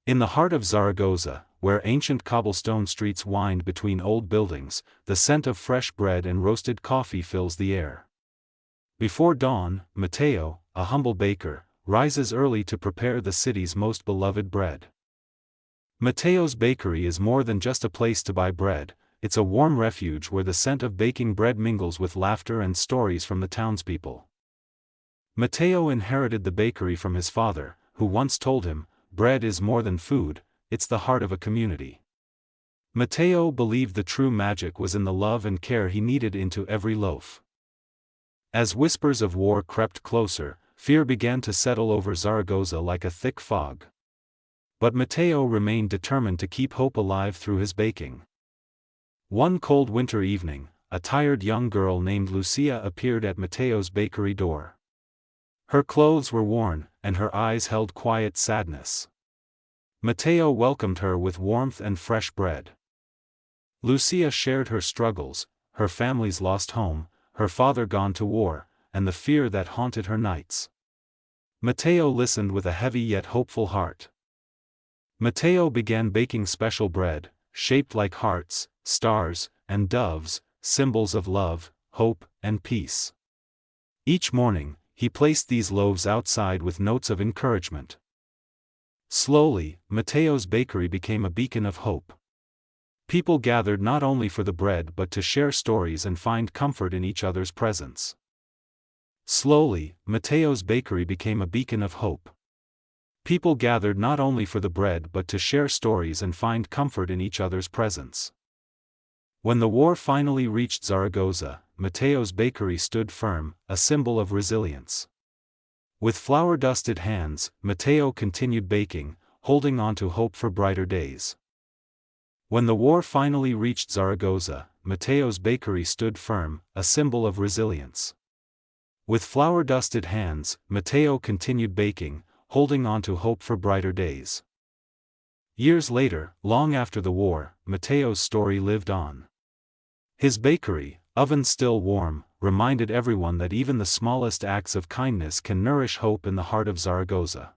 In the heart of Zaragoza, where ancient cobblestone streets wind between old buildings, the scent of fresh bread and roasted coffee fills the air. Before dawn, Mateo, a humble baker, rises early to prepare the city's most beloved bread. Mateo's bakery is more than just a place to buy bread, it's a warm refuge where the scent of baking bread mingles with laughter and stories from the townspeople. Mateo inherited the bakery from his father, who once told him, "Bread is more than food, it's the heart of a community." Mateo believed the true magic was in the love and care he kneaded into every loaf. As whispers of war crept closer, fear began to settle over Zaragoza like a thick fog. But Mateo remained determined to keep hope alive through his baking. One cold winter evening, a tired young girl named Lucia appeared at Mateo's bakery door. Her clothes were worn, and her eyes held quiet sadness. Mateo welcomed her with warmth and fresh bread. Lucia shared her struggles, her family's lost home, her father gone to war, and the fear that haunted her nights. Mateo listened with a heavy yet hopeful heart. Mateo began baking special bread, shaped like hearts, stars, and doves, symbols of love, hope, and peace. Each morning, he placed these loaves outside with notes of encouragement. Slowly, Mateo's bakery became a beacon of hope. People gathered not only for the bread but to share stories and find comfort in each other's presence. Slowly, Mateo's bakery became a beacon of hope. People gathered not only for the bread but to share stories and find comfort in each other's presence. When the war finally reached Zaragoza, Mateo's bakery stood firm, a symbol of resilience. With flour-dusted hands, Mateo continued baking, holding on to hope for brighter days. When the war finally reached Zaragoza, Mateo's bakery stood firm, a symbol of resilience. With flour-dusted hands, Mateo continued baking, holding on to hope for brighter days. Years later, long after the war, Mateo's story lived on. His bakery, oven still warm, reminded everyone that even the smallest acts of kindness can nourish hope in the heart of Zaragoza.